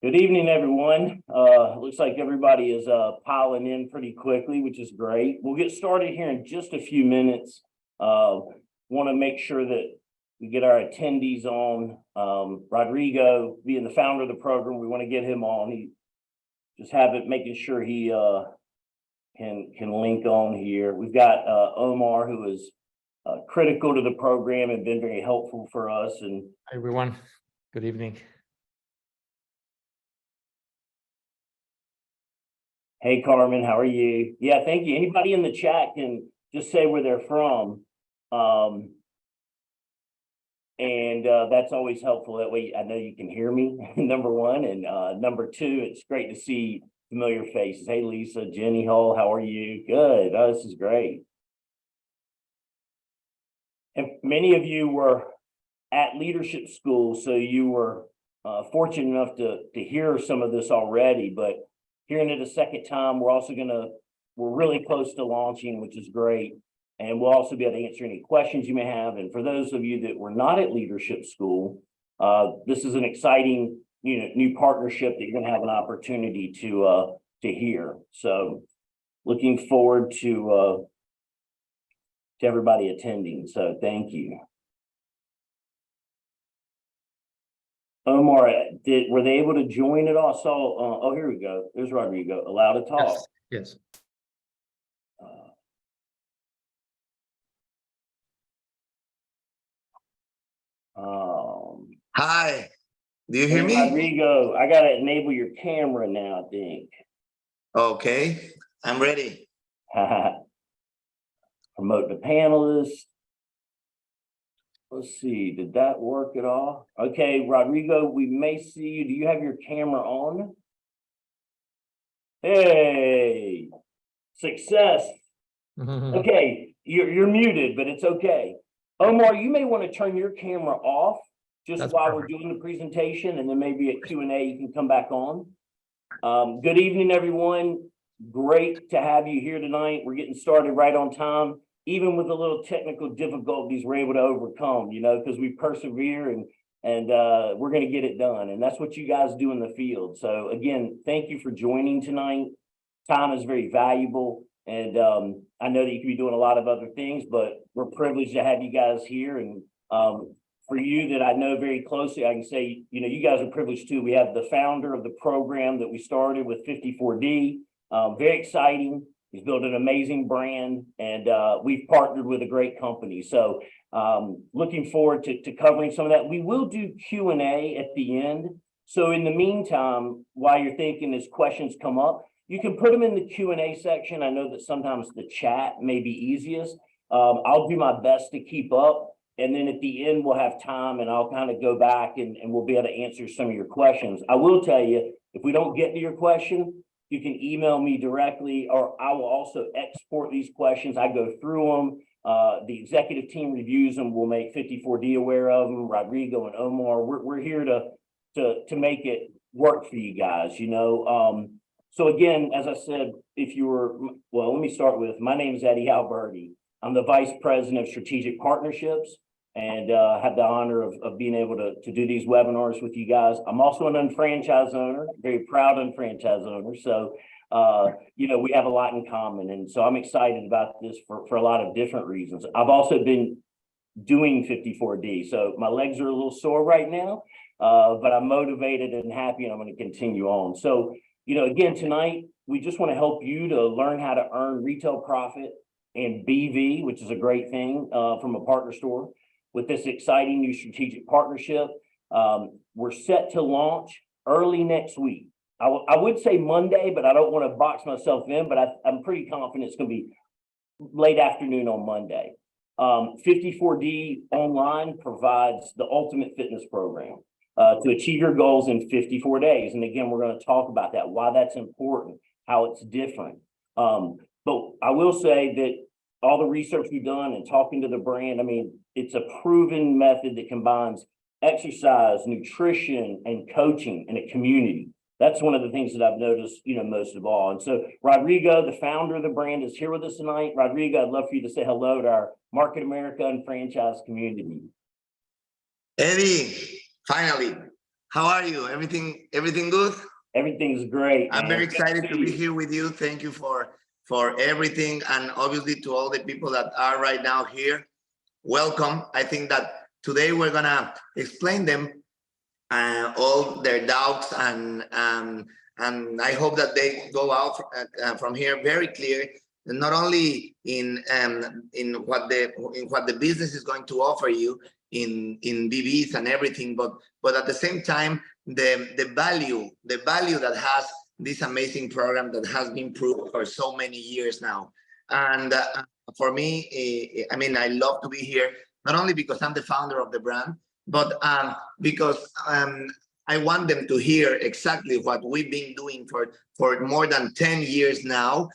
Good evening, everyone. Looks like everybody is piling in pretty quickly, which is great. We'll get started here in just a few minutes. Want to make sure that we get our attendees on. Rodrigo, being the founder of the program, we want to get him on. He just making sure he can link on here. We've got Omar, who is critical to the program and been very helpful for us. And Hi, everyone. Good evening. hey, Carmen, how are you? Yeah, thank you. Anybody in the chat can just say where they're from. That's always helpful. That way I know you can hear me, number one. And number two, it's great to see familiar faces. Hey, Lisa, Jenny Hall, how are you? Good. Oh, this is great. And many of you were at leadership school, so you were fortunate enough to hear some of this already, but hearing it a second time, we're really close to launching, which is great. And we'll also be able to answer any questions you may have. And for those of you that were not at leadership school, this is an exciting, new partnership that you're going to have an opportunity to hear. So looking forward to everybody attending. So thank you. Omar, were they able to join it all? Oh, here we go. There's Rodrigo, allowed to talk. Yes. Hi, do you hear me? Rodrigo, I gotta enable your camera now, I think. Okay, I'm ready. Promote the panelists. Let's see, did that work at all? Okay, Rodrigo, we may see you. Do you have your camera on? Hey, success. Okay, you're muted, but it's okay. Omar, you may want to turn your camera off just while we're doing the presentation, and then maybe at Q&A you can come back on. Good evening, everyone. Great to have you here tonight. We're getting started right on time. Even with the little technical difficulties we're able to overcome, because we persevere and we're going to get it done. And that's what you guys do in the field. So again, thank you for joining tonight. Time is very valuable. And I know that you could be doing a lot of other things, but we're privileged to have you guys here. And for you that I know very closely, I can say, you guys are privileged too. We have the founder of the program that we started with 54D. Very exciting. He's built an amazing brand, and we've partnered with a great company. So looking forward to covering some of that. We will do Q&A at the end. So in the meantime, while you're thinking as questions come up, you can put them in the Q&A section. I know that sometimes the chat may be easiest. I'll do my best to keep up. And then at the end, we'll have time, and I'll kind of go back and we'll be able to answer some of your questions. I will tell you, if we don't get to your question, you can email me directly, or I will also export these questions. I go through them. The executive team reviews them. We'll make 54D aware of them. Rodrigo and Omar, we're here to make it work for you guys, So again, as I said, let me start with, my name is Eddie Alberti. I'm the Vice President of Strategic Partnerships, and have the honor of being able to do these webinars with you guys. I'm also an unfranchised owner, very proud unfranchised owner. So, we have a lot in common. And so I'm excited about this for a lot of different reasons. I've also been doing 54D. So my legs are a little sore right now, but I'm motivated and happy, and I'm going to continue on. So, again, tonight, we just want to help you to learn how to earn retail profit and BV, which is a great thing from a partner store. With this exciting new strategic partnership, we're set to launch early next week. I would say Monday, but I don't want to box myself in, but I'm pretty confident it's going to be late afternoon on Monday. 54D Online provides the ultimate fitness program to achieve your goals in 54 days. And again, we're going to talk about that, why that's important, how it's different. But I will say that all the research we've done and talking to the brand, it's a proven method that combines exercise, nutrition, and coaching in a community. That's one of the things that I've noticed, most of all. And so Rodrigo, the founder of the brand, is here with us tonight. Rodrigo, I'd love for you to say hello to our Market America and franchise community. Eddie, finally, How are you? Everything good? Everything's great, I'm man. very Good excited to see be you. here with you. Thank you for everything, and obviously to all the people that are right now here. Welcome. I think that today we're gonna explain them all their doubts, and I hope that they go out from here very clear, not only in what the business is going to offer you in BBs and everything, but at the same time the value that has this amazing program that has been proved for so many years now. And for me, I mean, I love to be here, not only because I'm the founder of the brand, but because I want them to hear exactly what we've been doing for more than 10 years now,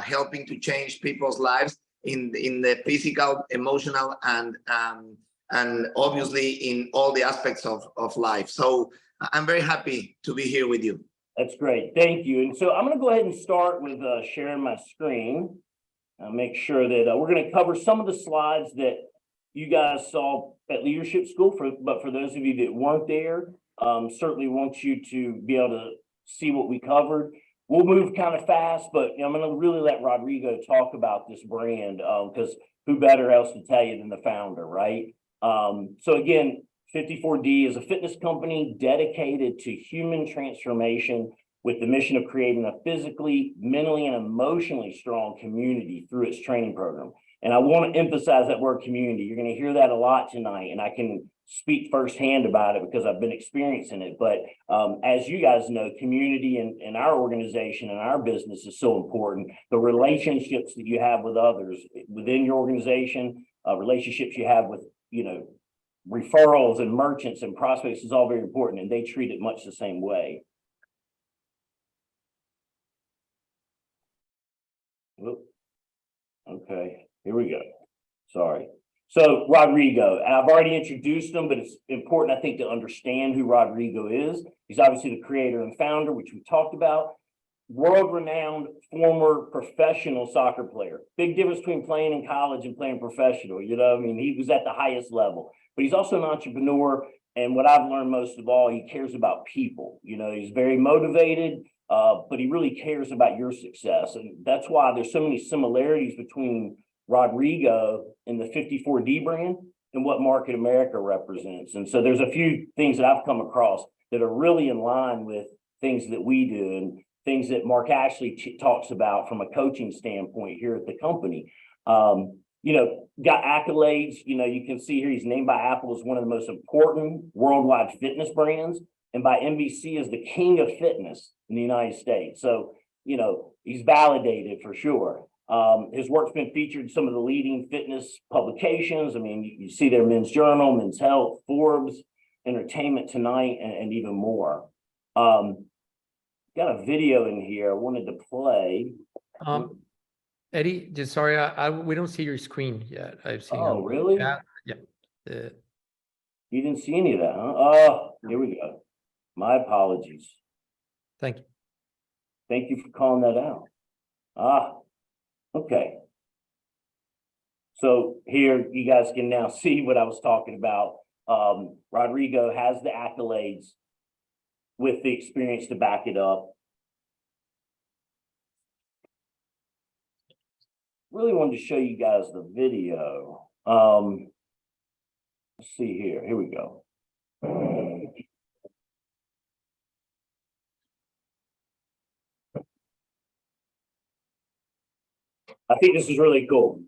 helping to change people's lives in the physical, emotional, and obviously in all the aspects of life. So I'm very happy to be here with you. That's great. Thank you. And so I'm going to go ahead and start with sharing my screen. Make sure that we're going to cover some of the slides that you guys saw at Leadership School, but for those of you that weren't there, certainly want you to be able to see what we covered. We'll move kind of fast, but I'm going to really let Rodrigo talk about this brand, because who better else to tell you than the founder, right? So again, 54D is a fitness company dedicated to human transformation with the mission of creating a physically, mentally, and emotionally strong community through its training program. And I want to emphasize that word community. You're going to hear that a lot tonight, and I can speak firsthand about it because I've been experiencing it. But as you guys know, community in our organization and our business is so important. The relationships that you have with others within your organization, relationships you have with, referrals and merchants and prospects is all very important, and they treat it much the same way. Okay, here we go. Sorry. So Rodrigo, I've already introduced him, but it's important, I think, to understand who Rodrigo is. He's obviously the creator and founder, which we talked about. World-renowned former professional soccer player. Big difference between playing in college and playing professional. I mean, he was at the highest level, but he's also an entrepreneur. And what I've learned most of all, he cares about people. He's very motivated, but he really cares about your success. And that's why there's so many similarities between Rodrigo and the 54D brand and what Market America represents. And so there's a few things that I've come across that are really in line with things that we do and things that Mark Ashley talks about from a coaching standpoint here at the company. Got accolades. You can see here he's named by Apple as one of the most important worldwide fitness brands, and by NBC as the king of fitness in the United States. So, he's validated for sure. His work's been featured in some of the leading fitness publications. I mean, you see there Men's Journal, Men's Health, Forbes, Entertainment Tonight, and even more. Got a video in here I wanted to play. Eddie, just sorry, we don't see your screen yet. I've seen. Oh, really? Yeah. You didn't see any of that, huh? Oh, here we go. My apologies. Thank you. Thank you for calling that out. Okay. So here you guys can now see what I was talking about. Rodrigo has the accolades with the experience to back it up. Really wanted to show you guys the video. Let's see here. Here we go. I think this is really cool.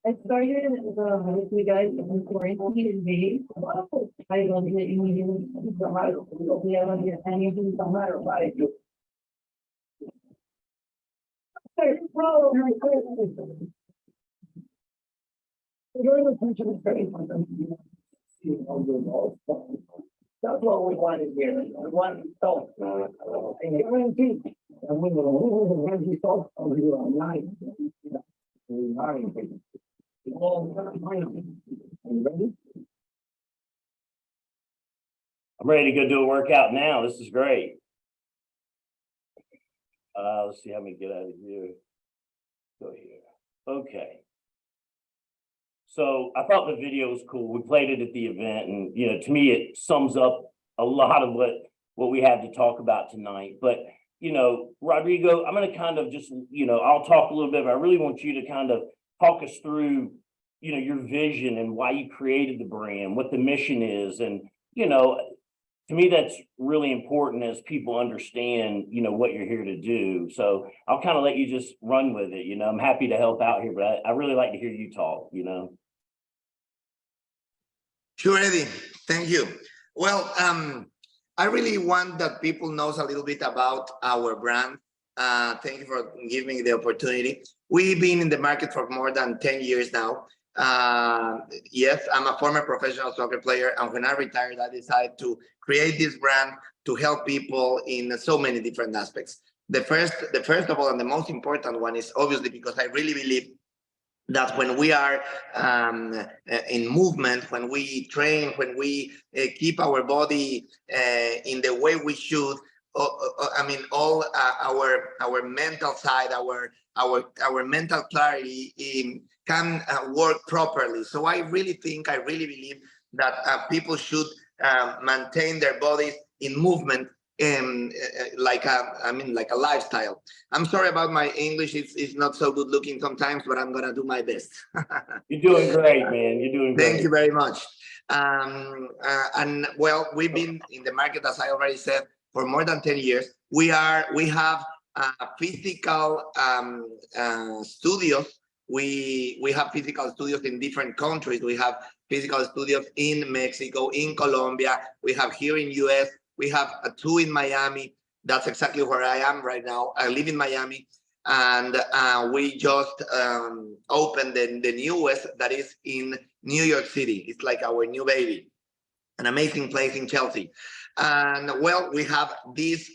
I started with you guys in quarantine days. I love that you need anything no matter what I do. That's what we wanted here. We want to talk. And guarantee. And we will salt on you online. I'm ready to go do a workout now. This is great. Let's see how we get out of here. Go here. Okay. So I thought the video was cool. We played it at the event, and to me, it sums up a lot of what we have to talk about tonight. But Rodrigo, I'm going to kind of just I'll talk a little bit, but I really want you to kind of talk us through your vision and why you created the brand, what the mission is, and to me, that's really important as people understand, what you're here to do. So I'll kind of let you just run with it. I'm happy to help out here, but I really like to hear you talk, Sure, Eddie. Thank you. Well, I really want that people knows a little bit about our brand. Thank you for giving me the opportunity. We've been in the market for more than 10 years now. Yes, I'm a former professional soccer player, and when I retired, I decided to create this brand to help people in so many different aspects. The first of all, and the most important one is obviously because I really believe that when we are in movement, when we train, when we keep our body in the way we should, all our mental side, our mental clarity can work properly. So I really believe that people should maintain their bodies in movement, like a lifestyle. I'm sorry about my English. It's not so good looking sometimes, but I'm gonna do my best. You're doing great, man. You're doing great. Thank you very much. And well, we've been in the market, as I already said, for more than 10 years. We have physical studios. We have physical studios in different countries. We have physical studios in Mexico, in Colombia. We have here in US. We have 2 in Miami. That's exactly where I am right now. I live in Miami, and we just opened the newest, that is in New York City. It's like our new baby, an amazing place in Chelsea. And well, we have this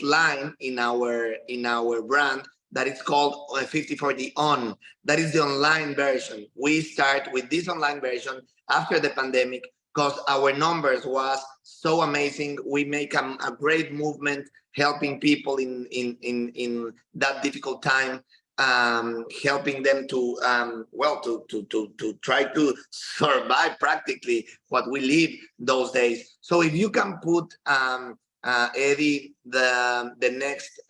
line in our brand that is called 50/40 On. That is the online version. We start with this online version after the pandemic because our numbers was so amazing. We make a great movement helping people in that difficult time, helping them to try to survive practically what we live those days. So if you can put Eddie the next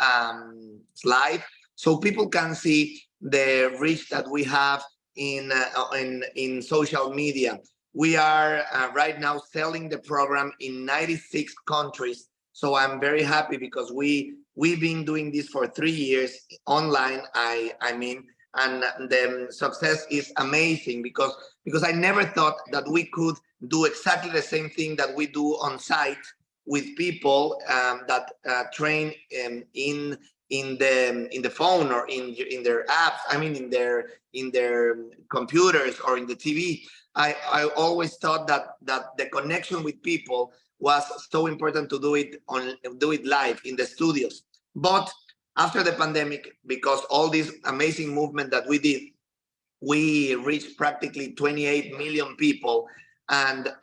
slide, so people can see the reach that we have in social media. We are right now selling the program in 96 countries. So I'm very happy because we've been doing this for 3 years online. I mean, and the success is amazing because I never thought that we could do exactly the same thing that we do on site with people that train in the phone or in their apps. I mean, in their computers or in the TV. I always thought that the connection with people was so important to do it live in the studios. But after the pandemic, because all this amazing movement that we did, we reached practically 28 million people, and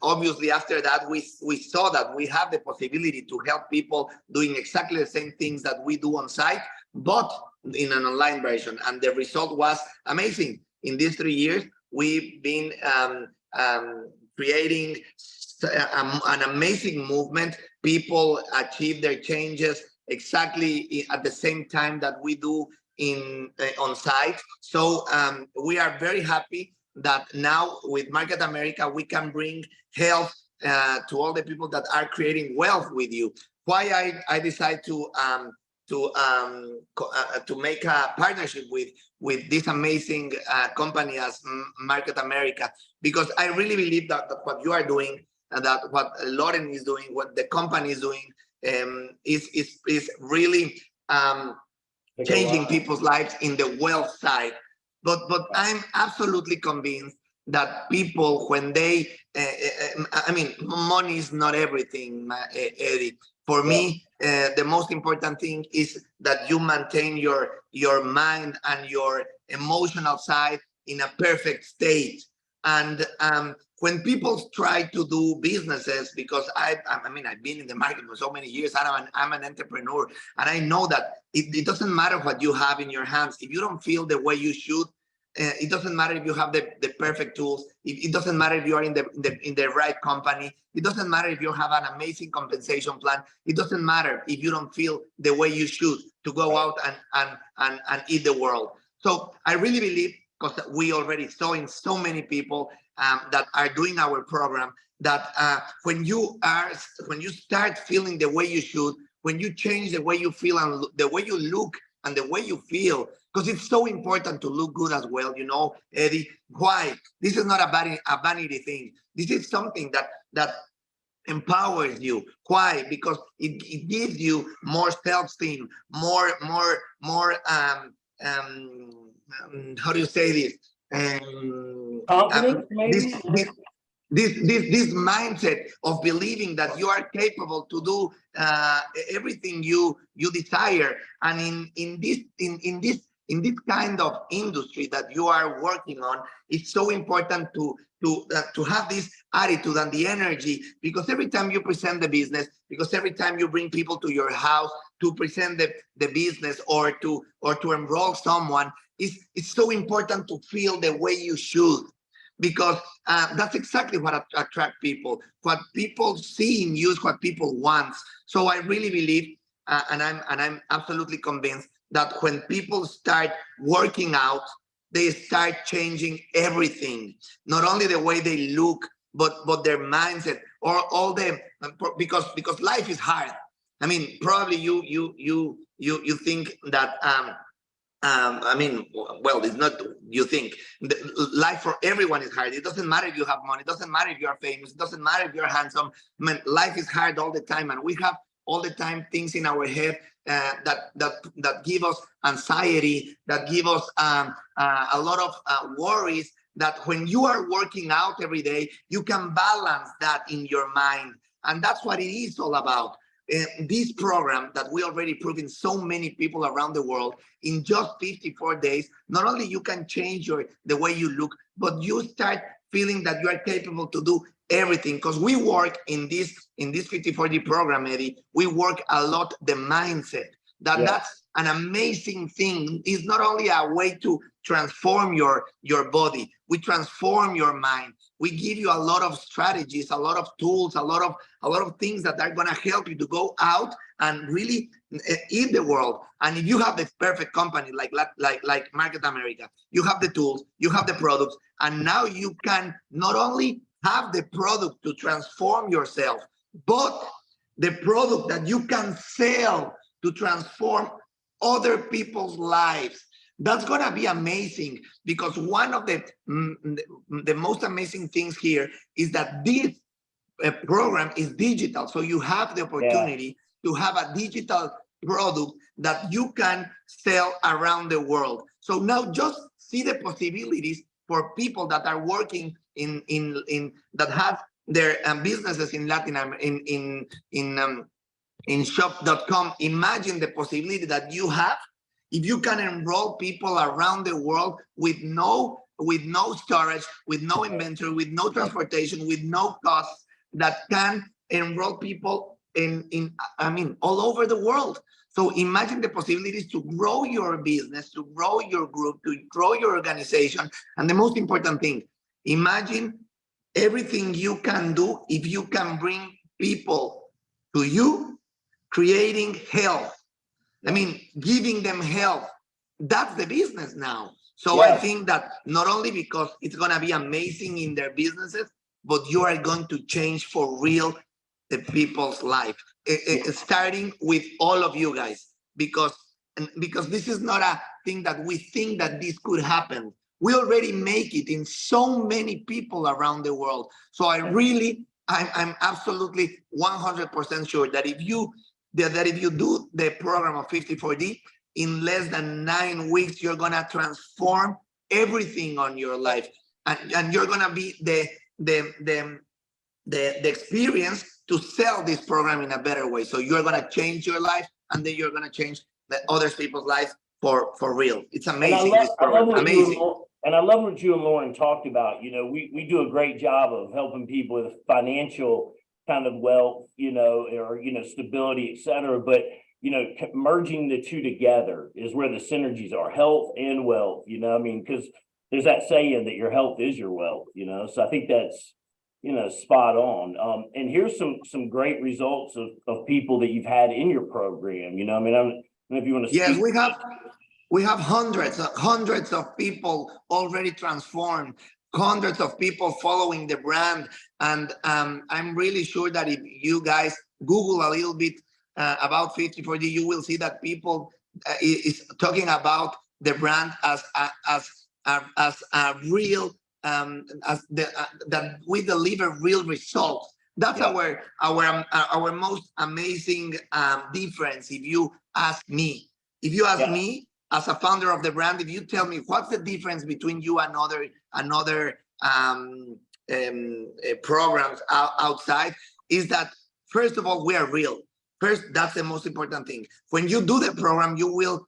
obviously after that we saw that we have the possibility to help people doing exactly the same things that we do on site, but in an online version, and the result was amazing. In these 3 years, we've been creating an amazing movement. People achieve their changes exactly at the same time that we do on site. So we are very happy that now with Market America, we can bring health to all the people that are creating wealth with you. Why I decided to make a partnership with this amazing company as Market America, because I really believe that what you are doing and that what Lauren is doing, what the company is doing, is really changing people's lives in the wealth side. But I'm absolutely convinced that people, when they, I mean, money is not everything, Eddie. For me, the most important thing is that you maintain your mind and your emotional side in a perfect state. And when people try to do businesses, because I mean, I've been in the market for so many years, and I'm an entrepreneur, and I know that it doesn't matter what you have in your hands. If you don't feel the way you should, it doesn't matter if you have the perfect tools. It doesn't matter if you are in the right company. It doesn't matter if you have an amazing compensation plan. It doesn't matter if you don't feel the way you should to go out and eat the world. So I really believe, because we already saw in so many people that are doing our program, that when you start feeling the way you should, when you change the way you feel and the way you look and the way you feel, because it's so important to look good as well, you know, Eddie. Why? This is not a vanity thing. This is something that empowers you. Why? Because it gives you more self-esteem, more how do you say this? Confidence, maybe? This mindset of believing that you are capable to do everything you desire, and in this kind of industry that you are working on, it's so important to have this attitude and the energy, because every time you present the business, because every time you bring people to your house to present the business or to enroll someone, it's so important to feel the way you should, because that's exactly what attract people. What people see in you is what people want. So I really believe, and I'm absolutely convinced that when people start working out, they start changing everything. Not only the way they look, but their mindset, or all the because life is hard. I mean, probably you think that. I mean, well, it's not, you think life for everyone is hard. It doesn't matter if you have money. It doesn't matter if you're famous. It doesn't matter if you're handsome. I mean, life is hard all the time. And we have all the time things in our head that give us anxiety, that give us a lot of worries, that when you are working out every day, you can balance that in your mind. And that's what it is all about. This program that we already proved in so many people around the world, in just 54 days, not only you can change the way you look, but you start feeling that you are capable to do everything. Because we work in this 54-day program, Eddie, we work a lot the mindset. That's an amazing thing. It's not only a way to transform your body, we transform your mind. We give you a lot of strategies, a lot of tools, a lot of things that are going to help you to go out and really eat the world. And if you have the perfect company like Market America, you have the tools, you have the products, and now you can not only have the product to transform yourself, but the product that you can sell to transform other people's lives. That's going to be amazing, because one of the most amazing things here is that this program is digital. So you have the opportunity to have a digital product that you can sell around the world. So now just see the possibilities for people that are working in that have their businesses in Latin America, in shop.com. Imagine the possibility that you have if you can enroll people around the world with no storage, with no inventory, with no transportation, with no costs, that can enroll people in all over the world. So imagine the possibilities to grow your business, to grow your group, to grow your organization. And the most important thing, imagine everything you can do if you can bring people to you, creating health. I mean, giving them health. That's the business now. So I think that not only because it's going to be amazing in their businesses, but you are going to change for real the people's life, starting with all of you guys, because this is not a thing that we think that this could happen. We already make it in so many people around the world. So I'm absolutely 100% sure that if you do the program of 54D, in less than 9 weeks, you're going to transform everything on your life. and you're gonna be the experience to sell this program in a better way. So you're gonna change your life, and then you're gonna change the other people's lives for real. It's amazing. This program, amazing. And I love what you and Lauren talked about. You know, we do a great job of helping people with financial kind of wealth, you know, or, you know, stability, et cetera. But, you know, merging the two together is where the synergies are, health and wealth, you know, I mean, because there's that saying that your health is your wealth, you know, so I think that's, you know, spot on. And here's some great results of people that you've had in your program, you know, I mean, I don't know if you want to Yes, speak. we have hundreds of people already transformed, hundreds of people following the brand. And I'm really sure that if you guys Google a little bit about 54D, you will see that people is talking about the brand as a real, that we deliver real results. That's our most amazing difference. If you ask me, as a founder of the brand, if you tell me what's the difference between you and another programs outside, is that first of all, we are real. First, that's the most important thing. When you do the program, you will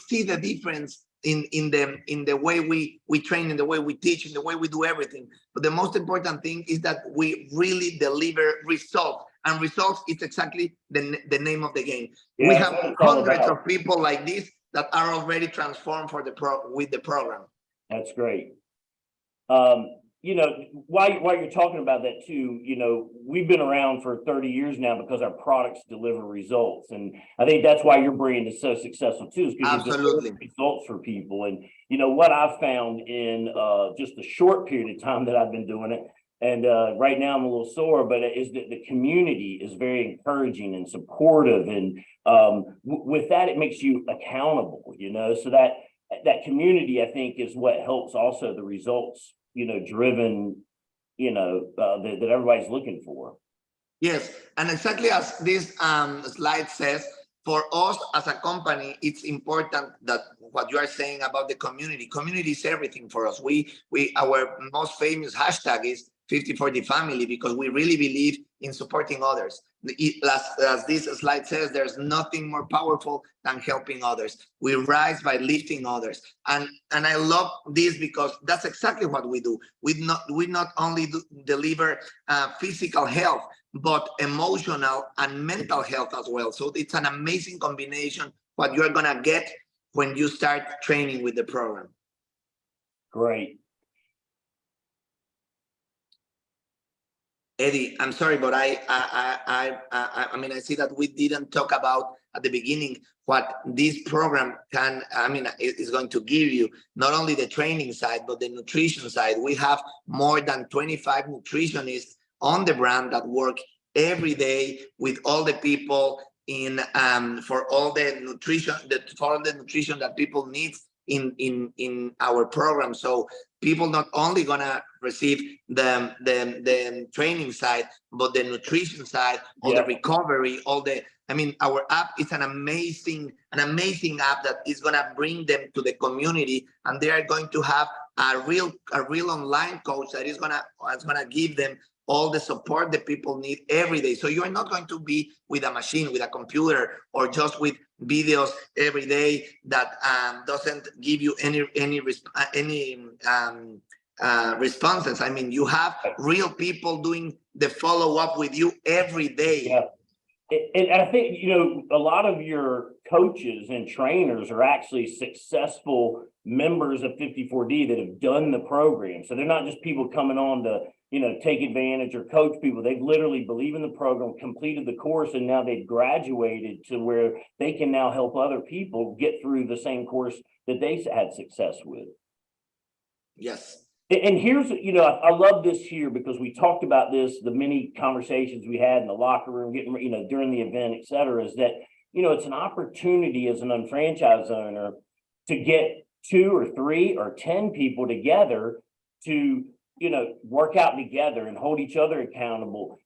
see the difference in the way we train, in the way we teach, in the way we do everything. But the most important thing is that we really deliver results. And results is exactly the name of the game. We have hundreds of people like this that are already transformed with the program. That's great. You know, while you're talking about that too, you know, we've been around for 30 years now because our products deliver results. And I think that's why your brand is so successful too, is because you deliver results for people. And, you know, what I've found in just a short period of time that I've been doing it, and right now I'm a little sore, but is that the community is very encouraging and supportive. And with that, it makes you accountable, you know, so that community, I think, is what helps also the results, you know, driven, you know, that everybody's looking for. Yes, and exactly as this slide says, for us as a company, it's important that what you are saying about the community. Community is everything for us. Our most famous hashtag is 54D family, because we really believe in supporting others. As this slide says, there's nothing more powerful than helping others. We rise by lifting others. And I love this because that's exactly what we do. We not only deliver physical health, but emotional and mental health as well. So it's an amazing combination what you're gonna get when you start training with the program. Great. Eddie, I'm sorry, but I mean, I see that we didn't talk about at the beginning what this program is going to give you, not only the training side, but the nutrition side. We have more than 25 nutritionists on the brand that work every day with all the people for all the nutrition that people need in our program. So people not only gonna receive the training side, but the nutrition side, all the recovery, our app is an amazing app that is gonna bring them to the community, and they are going to have a real online coach that is gonna give them all the support that people need every day. So you're not going to be with a machine, with a computer, or just with videos every day that doesn't give you any responses. I mean, you have real people doing the follow-up with you every day. Yeah. And I think, you know, a lot of your coaches and trainers are actually successful members of 54D that have done the program. So they're not just people coming on to, you know, take advantage or coach people. They've literally believed in the program, completed the course, and now they've graduated to where they can now help other people get through the same course that they had success with. Yes. And here's, you know, I love this here because we talked about this, the many conversations we had in the locker room, getting, you know, during the event, et cetera, is that, you know, it's an opportunity as an unfranchised owner to get 2 or 3 or 10 people together to, you know, work out together and hold each other accountable.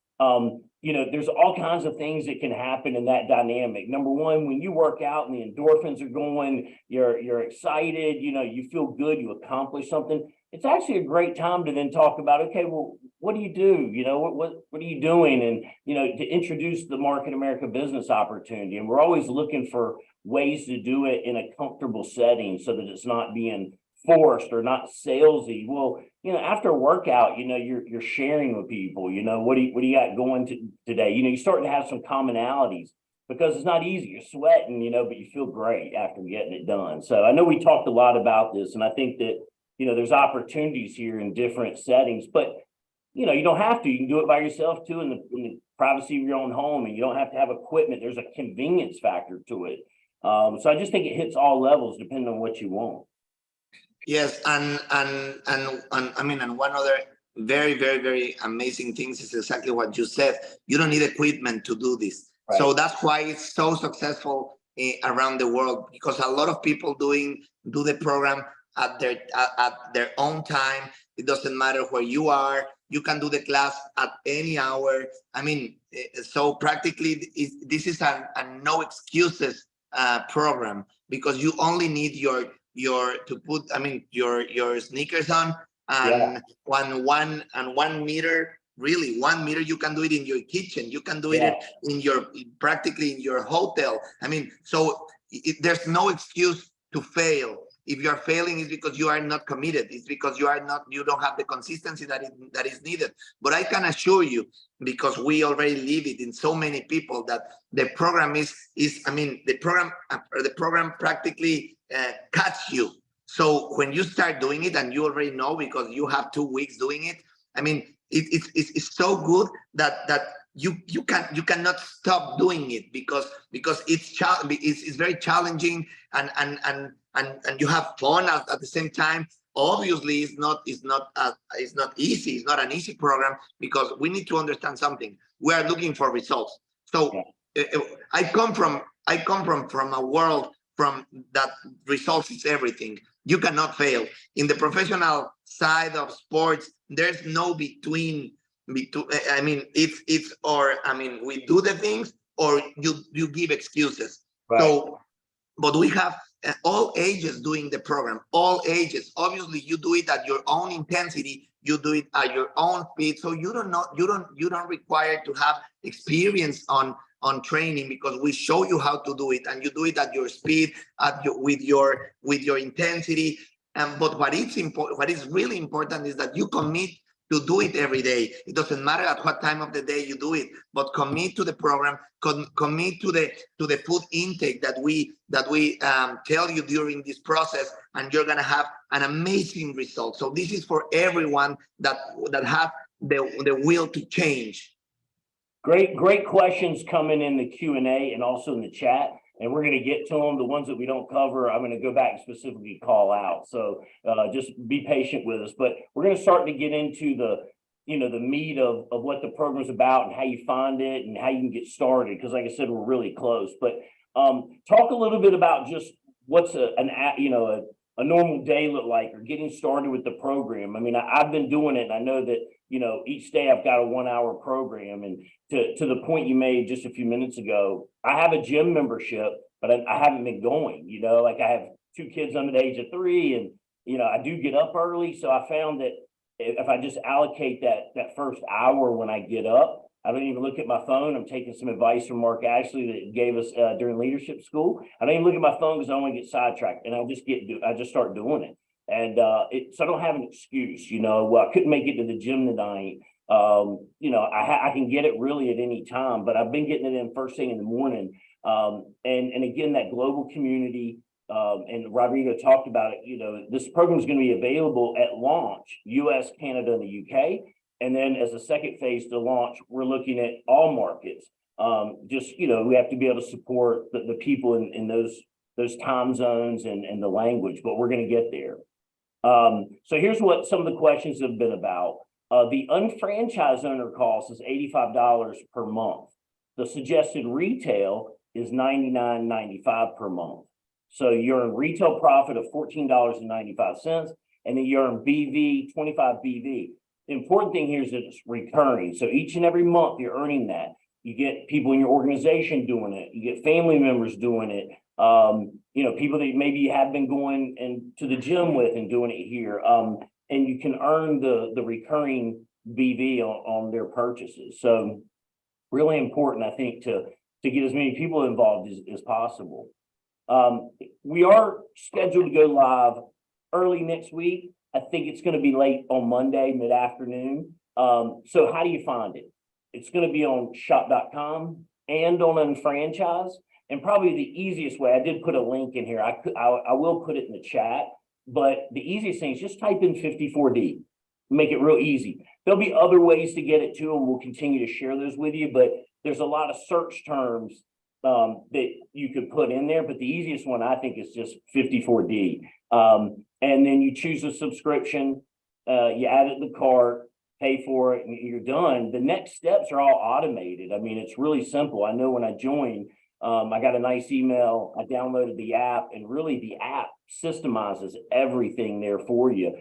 You know, there's all kinds of things that can happen in that dynamic. Number one, when you work out and the endorphins are going, you're excited, you know, you feel good, you accomplish something. it's actually a great time to then talk about, okay, well, what do you do? You know, what are you doing? And, you know, to introduce the Market America business opportunity. And we're always looking for ways to do it in a comfortable setting so that it's not being forced or not salesy. Well, you know, after a workout, you know, you're sharing with people, you know, what do you got going today? You know, you're starting to have some commonalities because it's not easy. You're sweating, you know, but you feel great after getting it done. So I know we talked a lot about this, and I think that, you know, there's opportunities here in different settings, but you know, you don't have to. You can do it by yourself too in the privacy of your own home, and you don't have to have equipment. There's a convenience factor to it. So I just think it hits all levels depending on what you want. Yes, and I mean, and one other very, very, very amazing things is exactly what you said. You don't need equipment to do this. Right. So that's why it's so successful around the world, because a lot of people do the program at their own time. It doesn't matter where you are. You can do the class at any hour. I mean, so practically this is a no excuses program, because you only need your sneakers on, and Yeah. 1 meter, really 1 meter. You can do it in your kitchen. You can do it in your practically in your hotel. I mean, so there's no excuse to fail. If you are failing, it's because you are not committed. It's because you don't have the consistency that is needed. But I can assure you, because we already live it in so many people, that the program the program practically catch you. So when you start doing it, and you already know because you have 2 weeks doing it, I mean, it's so good that you cannot stop doing it, because it's very challenging, and you have fun at the same time. Obviously, it's not easy. It's not an easy program, because we need to understand something. We are looking for results. So I come from a world from that results is everything. You cannot fail. In the professional side of sports, there's no between. I mean, we do the things, or you give excuses. Right. So, but we have all ages doing the program, all ages. Obviously, you do it at your own intensity. You do it at your own speed. So you don't require to have experience on training, because we show you how to do it, and you do it at your speed, with your intensity. But what is really important is that you commit to do it every day. It doesn't matter at what time of the day you do it, but commit to the program, commit to the food intake that we tell you during this process, and you're gonna have an amazing result. So this is for everyone that have the will to change. Great questions coming in the Q&A and also in the chat. And we're going to get to them. The ones that we don't cover, I'm going to go back and specifically call out. So just be patient with us. But we're going to start to get into the meat of what the program's about and how you find it and how you can get started. Because like I said, we're really close. But talk a little bit about just what's a normal day look like, or getting started with the program. I mean, I've been doing it, and I know that, you know, each day I've got a 1-hour program. And to the point you made just a few minutes ago, I have a gym membership, but I haven't been going. You know, like I have 2 kids under the age of 3, and, you know, I do get up early. So I found that if I just allocate that first hour when I get up, I don't even look at my phone. I'm taking some advice from Mark Ashley that gave us during leadership school. I don't even look at my phone because I don't want to get sidetracked, and I just start doing it. And so I don't have an excuse, you know. Well, I couldn't make it to the gym tonight. You know, I can get it really at any time, but I've been getting it in first thing in the morning. And again, that global community, and Rodrigo talked about it, you know, this program is going to be available at launch, US, Canada, and the UK. And then as a second phase to launch, we're looking at all markets. Just, you know, we have to be able to support the people in those time zones and the language, but we're going to get there. So here's what some of the questions have been about. The unfranchised owner cost is $85 per month. The suggested retail is $99.95 per month. So you earn retail profit of $14.95, and then you earn BV, 25 BV. The important thing here is that it's recurring. So each and every month you're earning that. You get people in your organization doing it. You get family members doing it. You know, people that maybe you have been going to the gym with and doing it here. and you can earn the recurring BV on their purchases. So really important, I think, to get as many people involved as possible. We are scheduled to go live early next week. I think it's going to be late on Monday, mid-afternoon. So how do you find it? It's going to be on shop.com and on Unfranchise. And probably the easiest way, I did put a link in here. I will put it in the chat, but the easiest thing is just type in 54D. Make it real easy. There'll be other ways to get it to them. We'll continue to share those with you, but there's a lot of search terms that you could put in there, but the easiest one I think is just 54D. And then you choose a subscription, you add it to the cart, pay for it, and you're done. The next steps are all automated. I mean, it's really simple. I know when I joined, I got a nice email, I downloaded the app, and really the app systemizes everything there for you.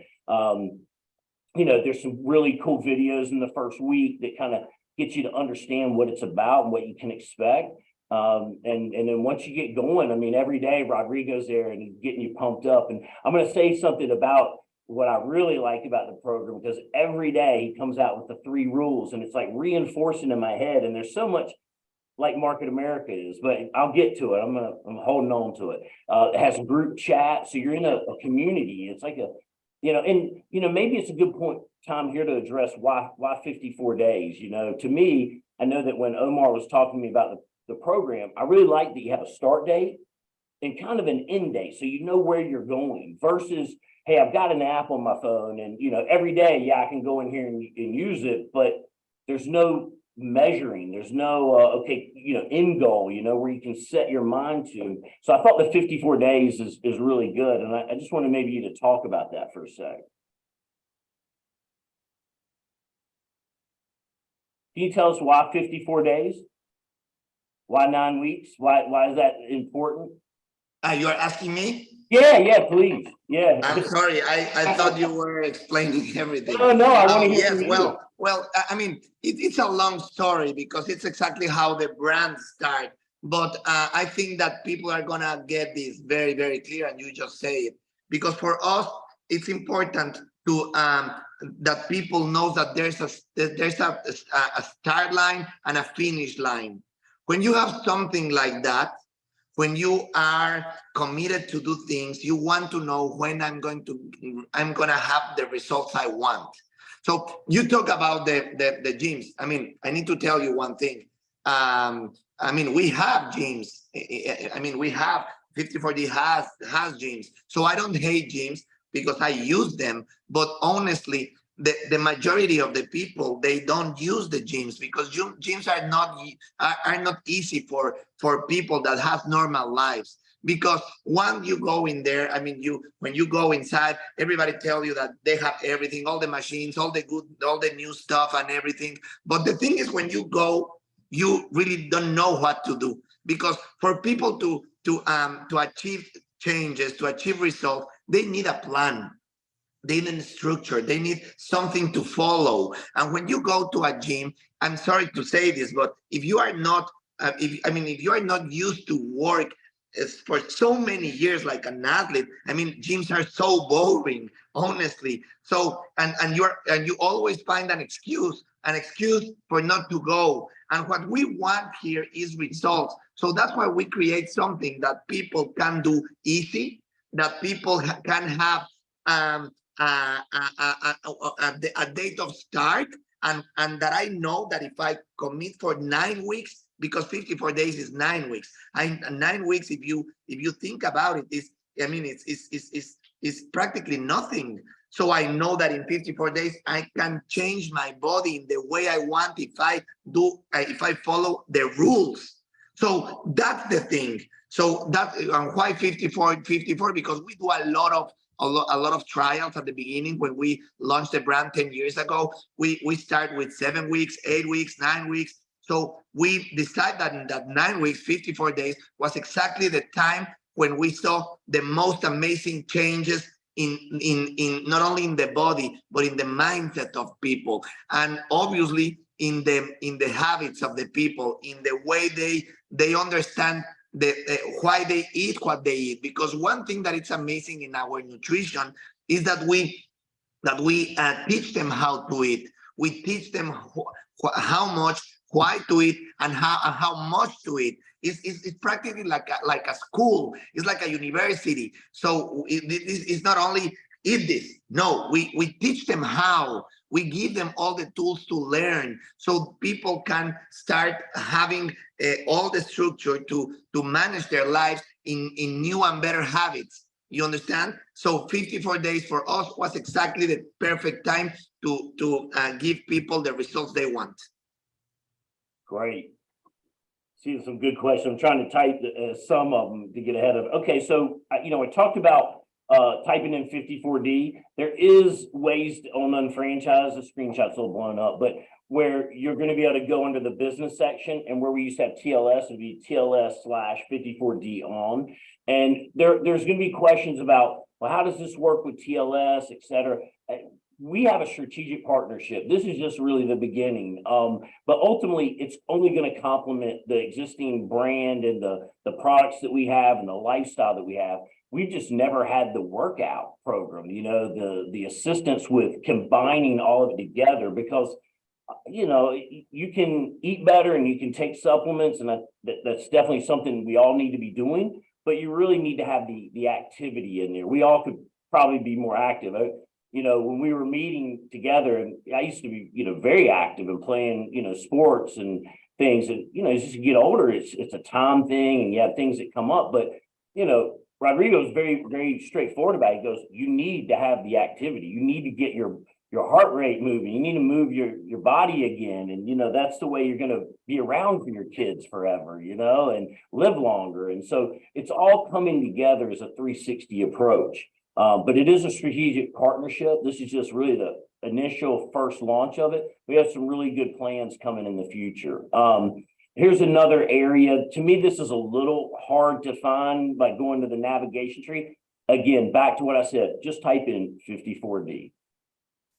You know, there's some really cool videos in the first week that kind of get you to understand what it's about and what you can expect. And then once you get going, I mean, every day Rodrigo's there and he's getting you pumped up. And I'm going to say something about what I really like about the program, because every day he comes out with the 3 rules, and it's like reinforcing in my head. And there's so much like Market America is, but I'll get to it. I'm holding on to it. It has a group chat, so you're in a community. It's like maybe it's a good time here to address why 54 days. To me, I know that when Omar was talking to me about the program, I really like that you have a start date and kind of an end date, so you know where you're going, versus, hey, I've got an app on my phone, and every day, I can go in here and use it, but there's no measuring, there's no end goal, where you can set your mind to. So I thought the 54 days is really good, and I just wanted maybe you to talk about that for a sec. Can you tell us why 54 days? Why 9 weeks? Why is that important? You are asking me? Yeah, please. Yeah. I'm sorry. I thought you were explaining everything. No, I want to hear from you. Well, I mean, it's a long story because it's exactly how the brand start. But I think that people are gonna get this very, very clear, and you just say it, because for us, it's important to that people know that there's a start line and a finish line. When you have something like that, when you are committed to do things, you want to know when I'm gonna have the results I want. So you talk about the gyms. I mean, I need to tell you one thing. I mean, we have gyms. I mean, we have 54D has gyms. So I don't hate gyms because I use them. But honestly, the majority of the people, they don't use the gyms because gyms are not easy for people that have normal lives. Because once you go in there, I mean, when you go inside, everybody tell you that they have everything, all the machines, all the new stuff and everything. But the thing is, when you go, you really don't know what to do, because for people to achieve changes, to achieve results, they need a plan. They need structure. They need something to follow. And when you go to a gym, I'm sorry to say this, but if you are not, if you are not used to work for so many years like an athlete, I mean, gyms are so boring, honestly. So and you always find an excuse for not to go. And what we want here is results. So that's why we create something that people can do easy, that people can have a date of start, and that I know that if I commit for 9 weeks, because 54 days is 9 weeks. 9 weeks, if you think about it, it's practically nothing. So I know that in 54 days I can change my body in the way I want if I follow the rules. So that's the thing. So that why 54, because we do a lot of trials at the beginning. When we launched the brand 10 years ago, we start with 7 weeks, 8 weeks, 9 weeks. So we decided that in that 9 weeks, 54 days was exactly the time when we saw the most amazing changes in not only in the body, but in the mindset of people, and obviously in the habits of the people, in the way they understand why they eat what they eat. Because one thing that is amazing in our nutrition is that we that we teach them how to eat. We teach them how much, why to eat, and how much to eat. It's practically like a school. It's like a university. So it's not only eat this. No, we teach them how. We give them all the tools to learn, so people can start having all the structure to manage their lives in new and better habits. You understand? So 54 days for us was exactly the perfect time to give people the results they want. Great. See some good questions. I'm trying to type some of them to get ahead of it. Okay, so I talked about typing in 54D. There is ways on unfranchise. The screenshot's a little blown up, but where you're going to be able to go under the business section, and where we used to have TLS, would be TLS/54D on. And there's going to be questions about, well, how does this work with TLS, et cetera? We have a strategic partnership. This is just really the beginning. But ultimately, it's only going to complement the existing brand and the products that we have and the lifestyle that we have. We've just never had the workout program, the assistance with combining all of it together, because you can eat better and you can take supplements, and that's definitely something we all need to be doing, but you really need to have the activity in there. We all could probably be more active. When we were meeting together, and I used to be, very active and playing, sports and things, and, as you get older, it's a time thing, and you have things that come up, but, Rodrigo's very, very straightforward about it. He goes, you need to have the activity. You need to get your heart rate moving. You need to move your body again. And, that's the way you're going to be around for your kids forever, and live longer. And so it's all coming together as a 360 approach. But it is a strategic partnership. This is just really the initial first launch of it. We have some really good plans coming in the future. Here's another area. To me, this is a little hard to find by going to the navigation tree. Again, back to what I said, just type in 54D.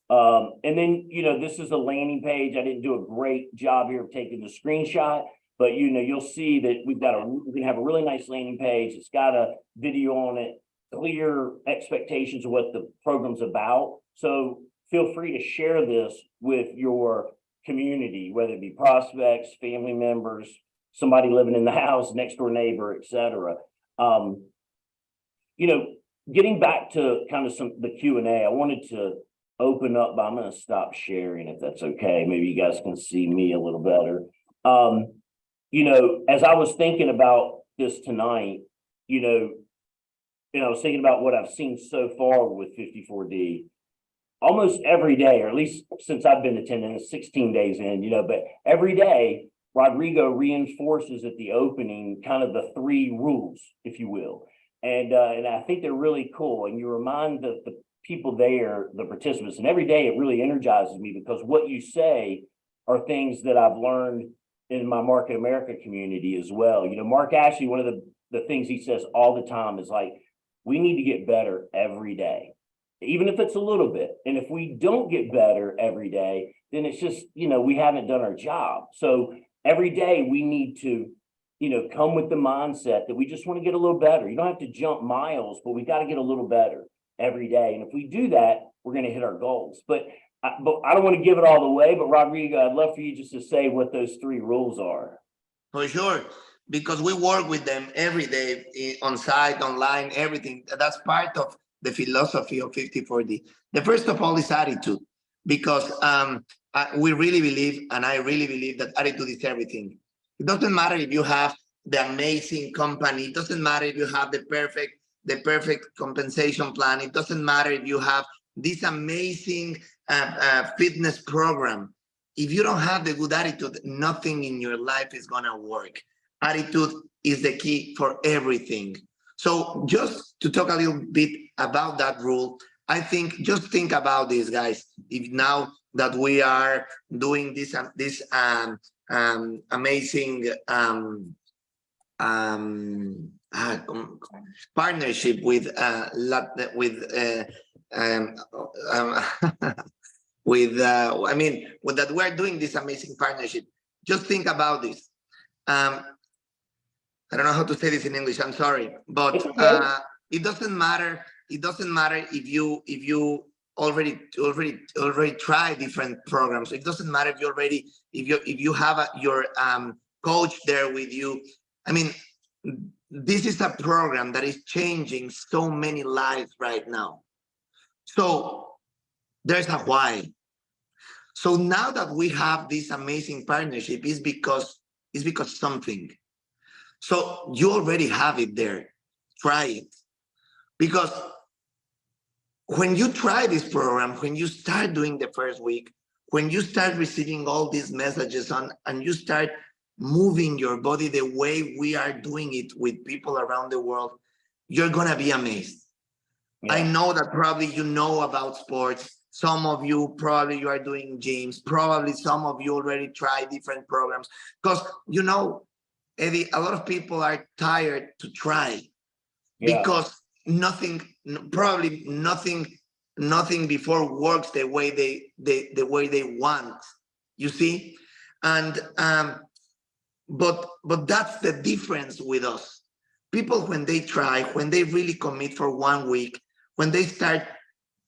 And then, this is a landing page. I didn't do a great job here of taking the screenshot, but, you'll see that we're going to have a really nice landing page. It's got a video on it, clear expectations of what the program's about. So feel free to share this with your community, whether it be prospects, family members, somebody living in the house, next door neighbor, et cetera. Getting back to kind of the Q&A, I wanted to open up, but I'm going to stop sharing if that's okay. Maybe you guys can see me a little better. As I was thinking about this tonight, I was thinking about what I've seen so far with 54D. Almost every day, or at least since I've been attending, it's 16 days in, but every day, Rodrigo reinforces at the opening kind of the 3 rules, if you will. And I think they're really cool. And you remind the people there, the participants, and every day it really energizes me, because what you say are things that I've learned in my Market America community as well. Mark Ashley, one of the things he says all the time is like, we need to get better every day, even if it's a little bit. And if we don't get better every day, then it's just, we haven't done our job. So every day we need to, come with the mindset that we just want to get a little better. You don't have to jump miles, but we got to get a little better every day. And if we do that, we're going to hit our goals. But I don't want to give it all away, but Rodrigo, I'd love for you just to say what those 3 rules are. For sure. Because we work with them every day, on site, online, everything. That's part of the philosophy of 54D. The first of all is attitude, because we really believe, and I really believe, that attitude is everything. It doesn't matter if you have the amazing company. It doesn't matter if you have the perfect compensation plan. It doesn't matter if you have this amazing fitness program. If you don't have the good attitude, nothing in your life is going to work. Attitude is the key for everything. So just to talk a little bit about that rule, I think, just think about this, guys. If now that we are doing this amazing partnership with that we're doing this amazing partnership. Just think about this. I don't know how to say this in English. I'm sorry, but it doesn't matter. It doesn't matter if you already tried different programs. It doesn't matter if you have your coach there with you. I mean, this is a program that is changing so many lives right now. So there's a why. So now that we have this amazing partnership is because something. So you already have it there. Try it. Because when you try this program, when you start doing the first week, when you start receiving all these messages and you start moving your body the way we are doing it with people around the world, you're gonna be amazed. Yeah. I know that probably you know about sports. Some of you probably you are doing gyms. Probably some of you already tried different programs. Because you know, Eddie, a lot of people are tired to try. Yeah. Because nothing before works the way they want. You see, and but that's the difference with us. People, when they try, when they really commit for 1 week, when they start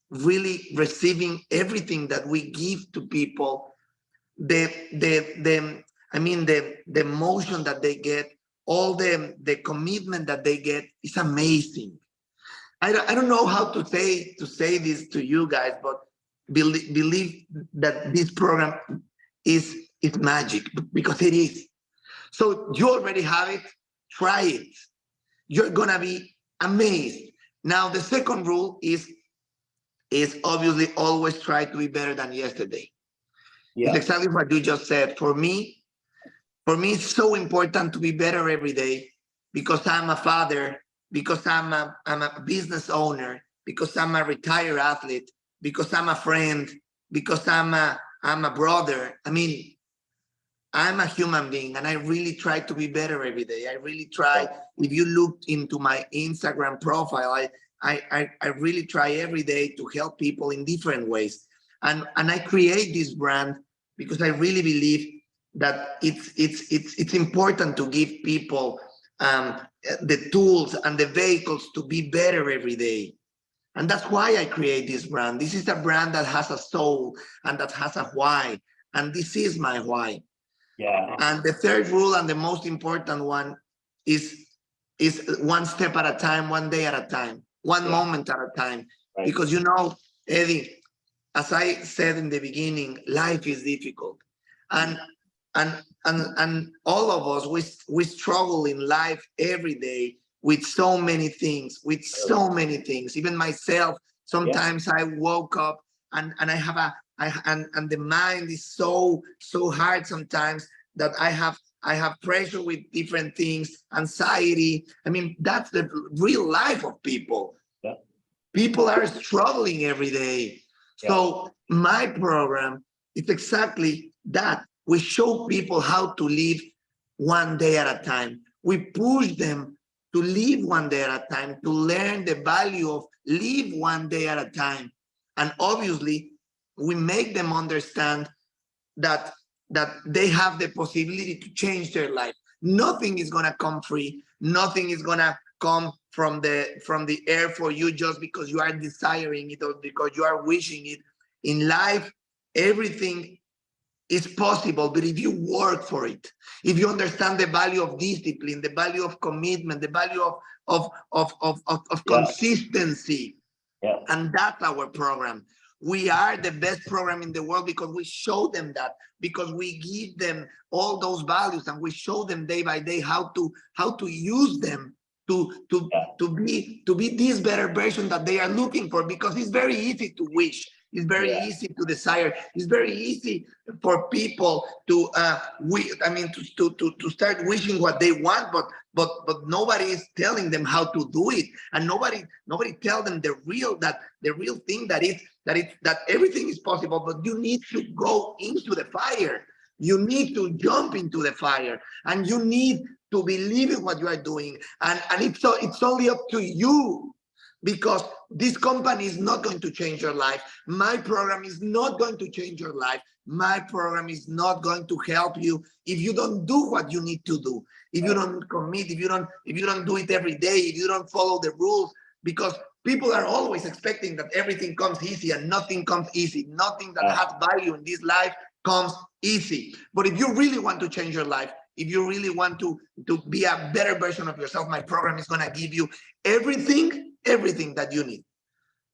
really receiving everything that we give to people, the emotion that they get, all the commitment that they get is amazing. I don't know how to say this to you guys, but believe that this program is magic, because it is. So you already have it. Try it. You're gonna be amazed. Now the second rule is obviously always try to be better than yesterday. Yeah. It's exactly what you just said. For me, it's so important to be better every day, because I'm a father, because I'm a business owner, because I'm a retired athlete, because I'm a friend, because I'm a brother. I mean, I'm a human being, and I really try to be better every day. I really try. If you looked into my Instagram profile, I really try every day to help people in different ways. And I create this brand because I really believe that it's important to give people the tools and the vehicles to be better every day. And that's why I create this brand. This is a brand that has a soul and that has a why. And this is my why. Yeah. And the third rule, and the most important one, is one step at a time, one day at a time, one moment at a time. Right. Because you know, Eddie, as I said in the beginning, life is difficult. And all of us, we struggle in life every day with so many things, Even myself, sometimes I woke up and I have and the mind is so hard sometimes that I have pressure with different things, anxiety. I mean, that's the real life of people. Yeah. People are struggling every day. Yeah. So my program is exactly that. We show people how to live one day at a time. We push them to live one day at a time, to learn the value of live one day at a time. And obviously, we make them understand that they have the possibility to change their life. Nothing is gonna come free. Nothing is gonna come from the air for you just because you are desiring it or because you are wishing it. In life, everything is possible, but if you work for it, if you understand the value of discipline, the value of commitment, the value of consistency, and that's our program. We are the best program in the world because we show them that, because we give them all those values and we show them day by day how to use them to be this better version that they are looking for. Because it's very easy to wish. It's very easy to desire. It's very easy for people to start wishing what they want, but nobody is telling them how to do it, and nobody tell them the real thing that everything is possible, but you need to go into the fire. You need to jump into the fire, and you need to believe in what you are doing, and it's only up to you. Because this company is not going to change your life. My program is not going to change your life. My program is not going to help you if you don't do what you need to do. If you don't commit, if you don't do it every day, if you don't follow the rules. Because People are always expecting that everything comes easy, and nothing comes easy. Nothing that has value in this life comes easy. But if you really want to change your life, if you really want to be a better version of yourself, my program is going to give you everything that you need.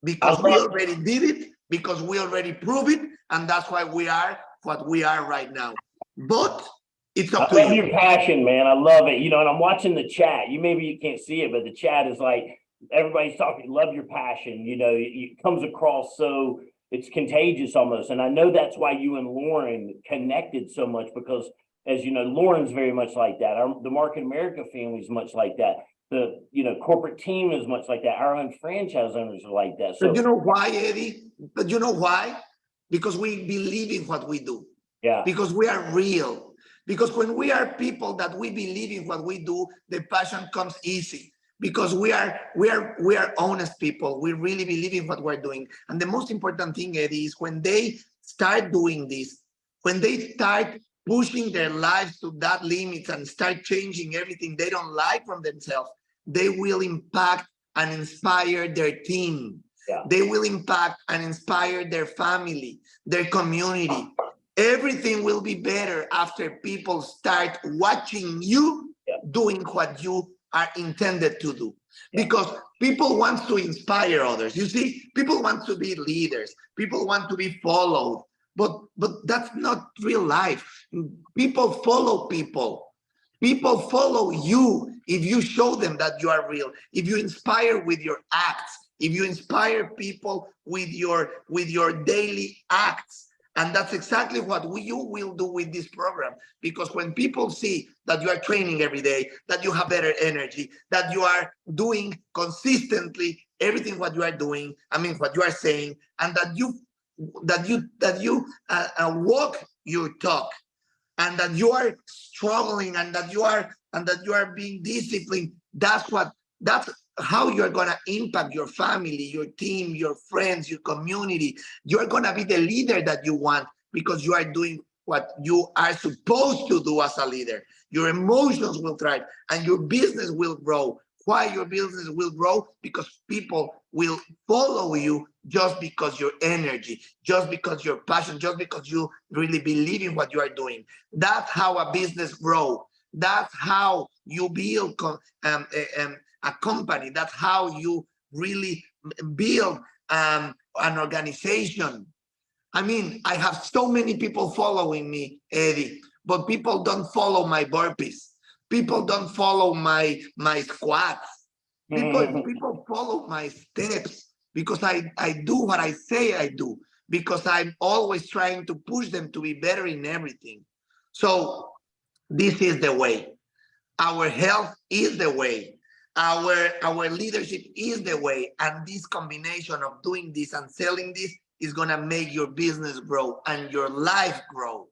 Because we already did it, because we already proved it, and that's why we are what we are right now. But it's up to you. I love your passion, man. I love it. You know, and I'm watching the chat. Maybe you can't see it, but the chat is like, everybody's talking, love your passion. You know, it comes across so it's contagious almost. And I know that's why you and Lauren connected so much, because as you know, Lauren's very much like that. The Market America family is much like that. The corporate team is much like that. Our own franchise owners are like that. So but you know why, Eddie? But you know why? Because we believe in what we do. Yeah. Because we are real. Because when we are people that we believe in what we do, the passion comes easy. Because we are honest people. We really believe in what we're doing. And the most important thing, Eddie, is when they start doing this, when they start pushing their lives to that limits and start changing everything they don't like from themselves, they will impact and inspire their team. Yeah. They will impact and inspire their family, their community. Everything will be better after people start watching you doing what you are intended to do. Because people want to inspire others. You see, people want to be leaders. People want to be followed. But that's not real life. People follow people. People follow you if you show them that you are real. If you inspire with your acts. If you inspire people with your daily acts. And that's exactly what you will do with this program. Because when people see that you are training every day, that you have better energy, that you are doing consistently everything what you are doing, what you are saying, and that you walk your talk, and that you are struggling, and that you are being disciplined, that's how you're going to impact your family, your team, your friends, your community. You're going to be the leader that you want, because you are doing what you are supposed to do as a leader. Your emotions will thrive and your business will grow. Why your business will grow? Because people will follow you just because your energy, just because your passion, just because you really believe in what you are doing. That's how a business grows. That's how you build a company. That's how you really build an organization. I have so many people following me, Eddie, but people don't follow my burpees. People don't follow my squats. People follow my steps, because I do what I say I do, because I'm always trying to push them to be better in everything. So this is the way. Our health is the way. Our leadership is the way. And this combination of doing this and selling this is going to make your business grow and your life grow.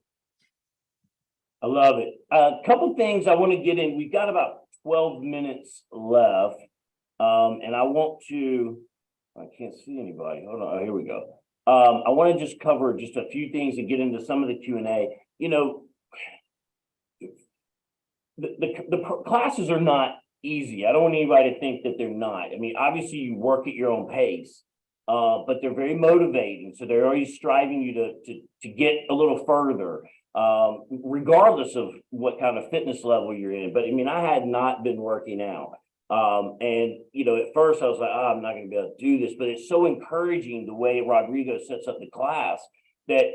I love it. A couple things I want to get in. We've got about 12 minutes left. And I want to, I can't see anybody. Hold on. Oh, here we go. I want to just cover just a few things and get into some of the Q&A. The classes are not easy. I don't want anybody to think that they're not. Obviously you work at your own pace, but they're very motivating. So they're always striving you to get a little further, regardless of what kind of fitness level you're in. But I had not been working out. And at first I was like, I'm not going to be able to do this, but it's so encouraging the way Rodrigo sets up the class that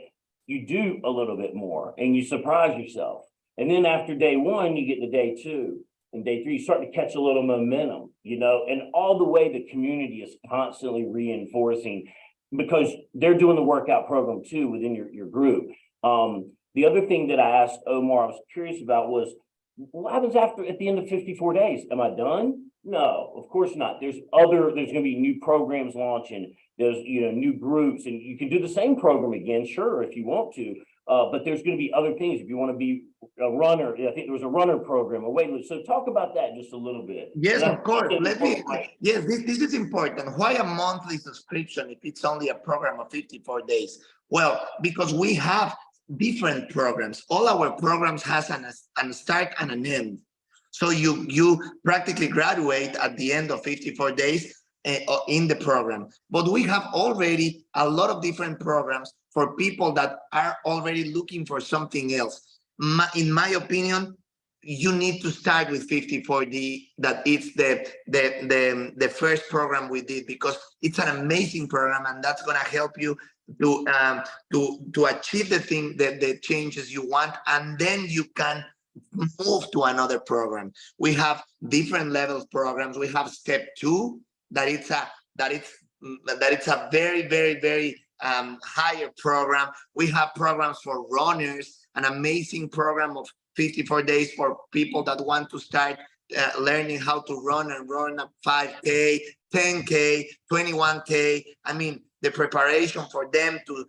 you do a little bit more and you surprise yourself. And then after day one, you get to day two and day three, you start to catch a little momentum, and all the way the community is constantly reinforcing, because they're doing the workout program too within your group. The other thing that I asked Omar, I was curious about, was what happens at the end of 54 days? Am I done? No, of course not. There's going to be new programs launching. There's, new groups, and you can do the same program again, sure, if you want to. But there's going to be other things. If you want to be a runner, I think there was a runner program, a weightlifter. So talk about that just a little bit. Yes, of course. This is important. Why a monthly subscription if it's only a program of 54 days? Well, because we have different programs. All our programs has a start and an end. So you practically graduate at the end of 54 days, in the program. But we have already a lot of different programs for people that are already looking for something else. In my opinion, you need to start with 54D. That it's the first program we did, because it's an amazing program, and that's gonna help you to achieve the changes you want, and then you can move to another program. We have different levels programs. We have step 2, that it's a very, very, very higher program. We have programs for runners, an amazing program of 54 days for people that want to start learning how to run a 5K, 10K, 21K. I mean, the preparation for them to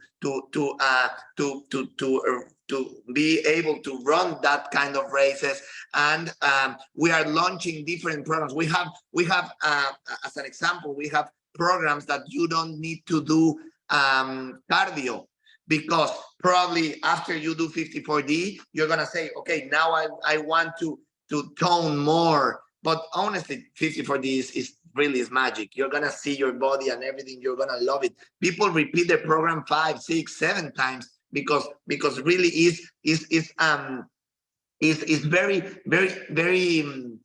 be able to run that kind of races. And we are launching different programs. We have as an example, we have programs that you don't need to do cardio, because probably after you do 54D, you're gonna say, okay, now I want to tone more. But honestly, 54D is really magic. You're gonna see your body and everything. You're gonna love it. People repeat the program 5, 6, 7 times because really is very, very, very.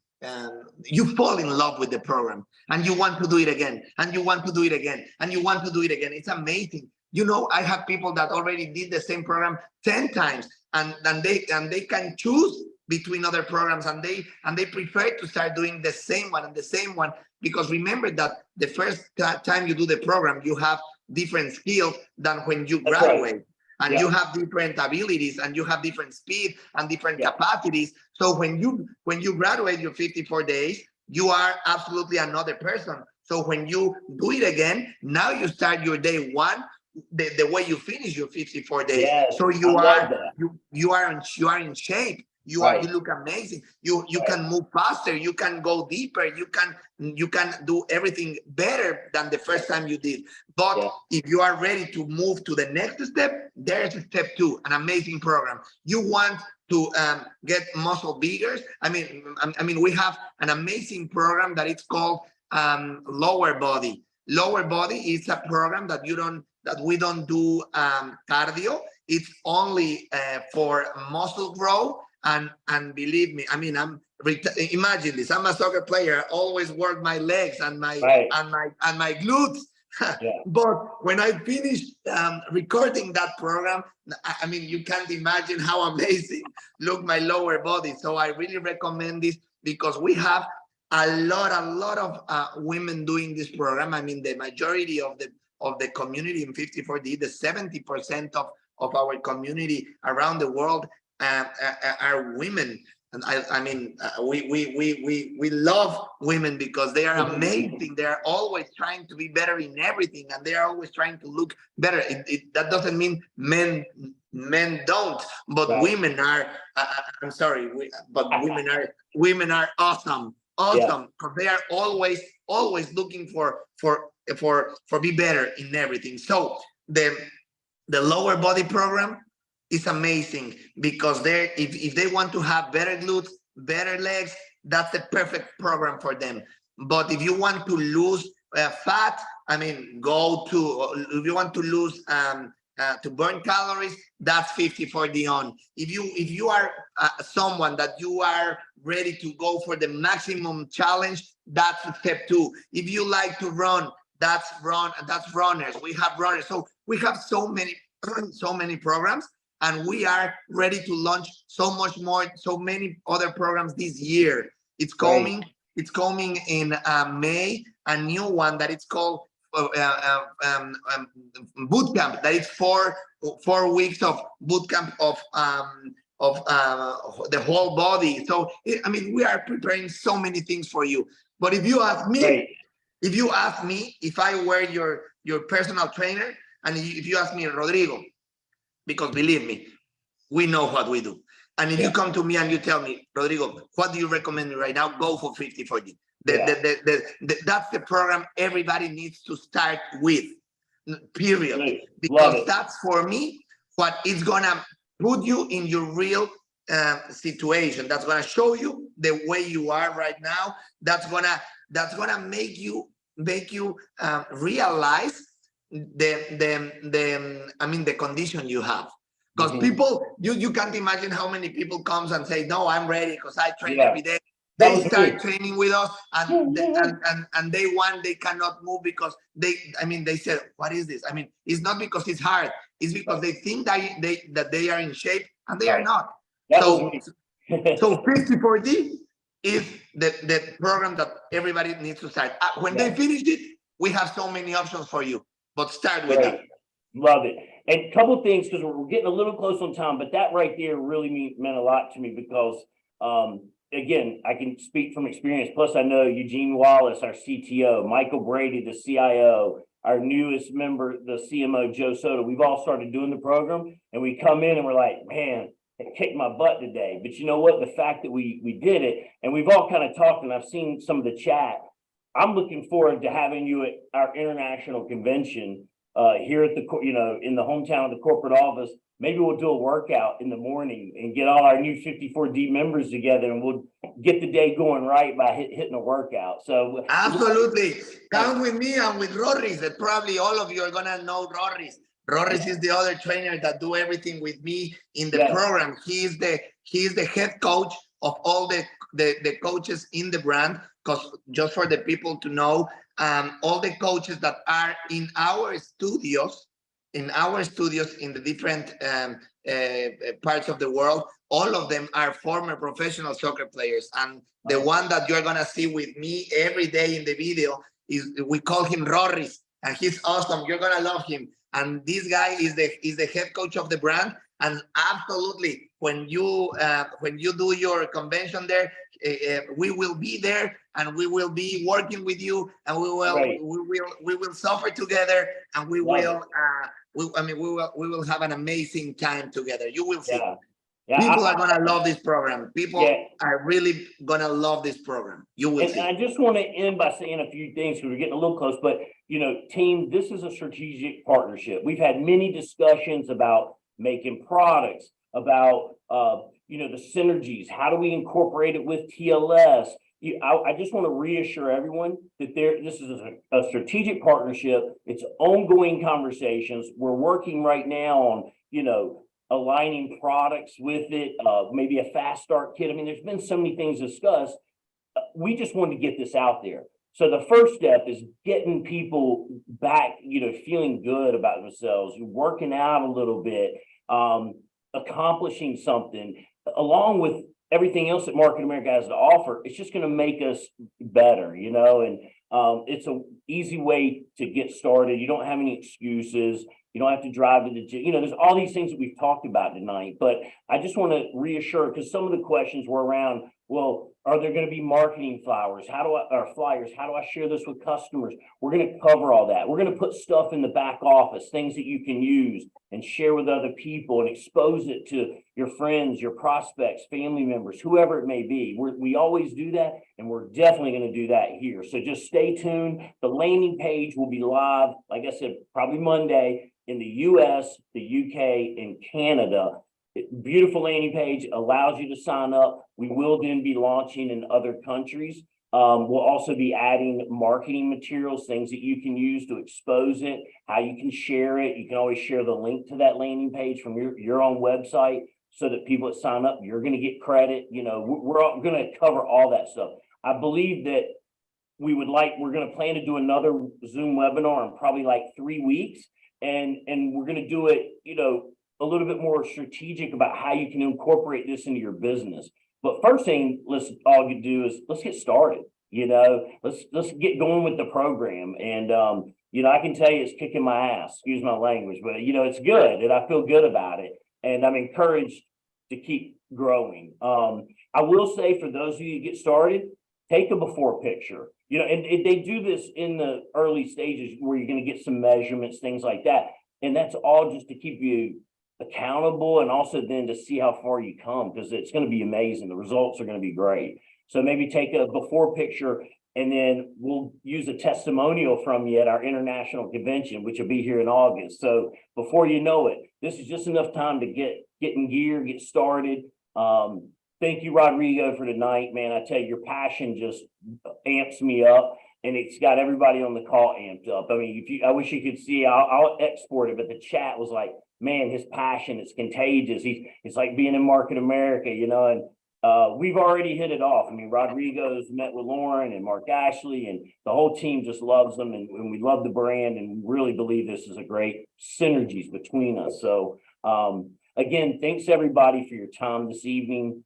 You fall in love with the program, and you want to do it again, and you want to do it again, and you want to do it again. It's amazing. You know, I have people that already did the same program 10 times, and they can choose between other programs, and they prefer to start doing the same one and the same one, because remember that the first time you do the program, you have different skills than when you graduate. Right. And you have different abilities, and you have different speed and different capacities. So when you graduate your 54 days, you are absolutely another person. So when you do it again, now you start your day 1 the way you finish your 54 days. Yes, so you are in shape. You look amazing. You can move faster. You can go deeper. You can do everything better than the first time you did. But if you are ready to move to the next step, there's step 2, an amazing program. You want to get muscle bigger. I mean, we have an amazing program that it's called Lower Body. Lower Body is a program that we don't do cardio. It's only for muscle growth. And believe me, I mean, imagine this. I'm a soccer player. I always work my legs and my glutes. But when I finished recording that program, I mean, you can't imagine how amazing look my lower body. So I really recommend this, because we have a lot of women doing this program. I mean, the majority of the community in 54D, the 70% of our community around the world are women. And I mean, we love women because they are amazing. They are always trying to be better in everything, and they are always trying to look better. That doesn't mean men don't, but women are. I'm sorry, but women are awesome, because they are always looking for be better in everything. So the lower body program is amazing, because if they want to have better glutes, better legs, that's the perfect program for them. But if you want to lose fat, I mean, if you want to lose to burn calories, that's 54D on. If you are someone that you are ready to go for the maximum challenge, that's step 2. If you like to run, that's runners. We have runners. So we have so many programs. And we are ready to launch so many other programs this year. It's coming. It's coming in May. A new one that it's called boot camp. That is 4 weeks of boot camp of the whole body. So I mean, we are preparing so many things for you. But if you ask me, if I were your personal trainer, and if you ask me, Rodrigo, because believe me, we know what we do. And if you come to me and you tell me, Rodrigo, what do you recommend me right now? Go for 54D. That's the program everybody needs to start with, period. Because that's, for me, what is going to put you in your real situation. That's going to show you the way you are right now. That's gonna make you make you realize the condition you have. Because people, you can't imagine how many people comes and say, no, I'm ready because I train every day. They start training with us and day one, they cannot move because they said, what is this? I mean, it's not because it's hard. It's because they think that they are in shape and they are not. So 50-40 is the program that everybody needs to start. When they finish it, we have so many options for you, but start with that. Love it. And a couple things, because we're getting a little close on time, but that right there really meant a lot to me because, again, I can speak from experience. Plus, I know Eugene Wallace, our CTO, Michael Brady, the CIO, our newest member, the CMO, Joe Soto. We've all started doing the program, and we come in and we're like, man, it kicked my butt today. But you know what? The fact that we did it, and we've all kind of talked, and I've seen some of the chat. I'm looking forward to having you at our international convention here at the, in the hometown of the corporate office. Maybe we'll do a workout in the morning and get all our new 54D members together, and we'll get the day going right by hitting a workout. So absolutely, count with me and with Rorris. That probably all of you are gonna know Rorris. Rorris is the other trainer that do everything with me in the program. He is the head coach of all the coaches in the brand. Because just for the people to know, all the coaches that are in our studios in the different parts of the world, all of them are former professional soccer players. And the one that you're gonna see with me every day in the video we call him Rorris, and he's awesome. You're gonna love him. And this guy is the head coach of the brand. And absolutely, when you do your convention there, we will be there and we will be working with you, and we will suffer together, and we will have an amazing time together. You will see. People are gonna love this program. People are really gonna love this program. You will see. And I just want to end by saying a few things because we're getting a little close. But team, this is a strategic partnership. We've had many discussions about making products, about the synergies. How do we incorporate it with TLS? I just want to reassure everyone that this is a strategic partnership. It's ongoing conversations. We're working right now on aligning products with it, maybe a fast start kit. I mean, there's been so many things discussed. We just wanted to get this out there. So the first step is getting people back, feeling good about themselves, working out a little bit, accomplishing something, along with everything else that Market America has to offer. It's just going to make us better, and it's an easy way to get started. You don't have any excuses. You don't have to drive to the gym. There's all these things that we've talked about tonight, but I just want to reassure, because some of the questions were around, well, are there going to be marketing flyers? Flyers? How do I share this with customers? We're going to cover all that. We're going to put stuff in the back office, things that you can use and share with other people and expose it to your friends, your prospects, family members, whoever it may be. We always do that, and we're definitely going to do that here. So just stay tuned. The landing page will be live, like I said, probably Monday in the US, the UK, and Canada. Beautiful landing page, allows you to sign up. We will then be launching in other countries. We'll also be adding marketing materials, things that you can use to expose it, how you can share it. You can always share the link to that landing page from your own website so that people that sign up, you're going to get credit. We're going to cover all that stuff. I believe that we're going to plan to do another Zoom webinar in probably like 3 weeks. And we're going to do it, a little bit more strategic about how you can incorporate this into your business. But first thing, let's get started. Let's get going with the program. And I can tell you it's kicking my ass, excuse my language, but it's good and I feel good about it. And I'm encouraged to keep growing. I will say, for those of you who get started, take a before picture. And they do this in the early stages where you're going to get some measurements, things like that. And that's all just to keep you accountable, and also then to see how far you come, because it's going to be amazing. The results are going to be great. So maybe take a before picture, and then we'll use a testimonial from you at our international convention, which will be here in August. So before you know it, this is just enough time to get in gear, get started. Thank you, Rodrigo, for tonight, man. I tell you, your passion just amps me up. and it's got everybody on the call amped up. I mean, I wish you could see, I'll export it, but the chat was like, man, his passion is contagious. It's like being in Market America, and we've already hit it off. I mean, Rodrigo's met with Lauren and Mark Ashley, and the whole team just loves them, and we love the brand, and really believe this is a great synergies between us. So again, thanks everybody for your time this evening.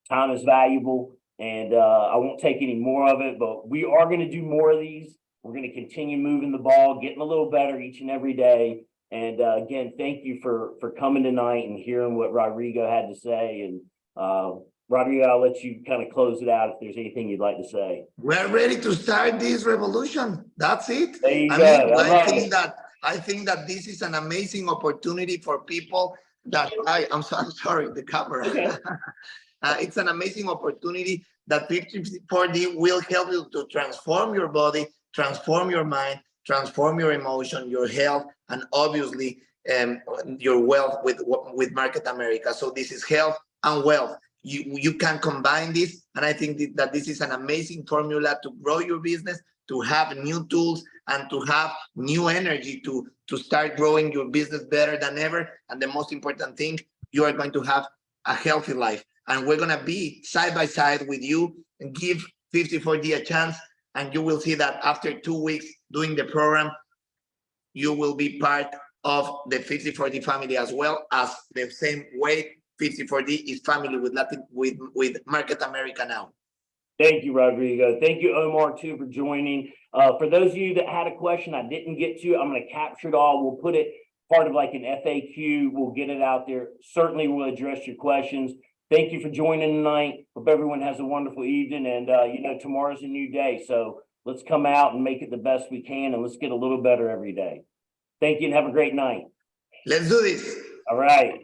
Time is valuable, and I won't take any more of it, but we are going to do more of these. We're going to continue moving the ball, getting a little better each and every day. And again, thank you for coming tonight and hearing what Rodrigo had to say. And Rodrigo, I'll let you kind of close it out if there's anything you'd like to say. We're ready to start this revolution. That's it. There you go. I think that this is an amazing opportunity for people that I'm sorry, the camera. Okay. It's an amazing opportunity that 54D will help you to transform your body, transform your mind, transform your emotion, your health, and obviously your wealth with Market America. So this is health and wealth. You can combine this, and I think that this is an amazing formula to grow your business, to have new tools, and to have new energy to start growing your business better than ever. And the most important thing, you are going to have a healthy life. And we're going to be side by side with you and give 54D a chance. And you will see that after 2 weeks doing the program, you will be part of the 54D family, as well as the same way 54D is family with Market America now. Thank you, Rodrigo. Thank you, Omar, too, for joining. For those of you that had a question I didn't get to, I'm going to capture it all. We'll put it part of like an FAQ. We'll get it out there. Certainly, we'll address your questions. Thank you for joining tonight. Hope everyone has a wonderful evening. And, tomorrow's a new day. So let's come out and make it the best we can. And let's get a little better every day. Thank you and have a great night. Let's do this. All right.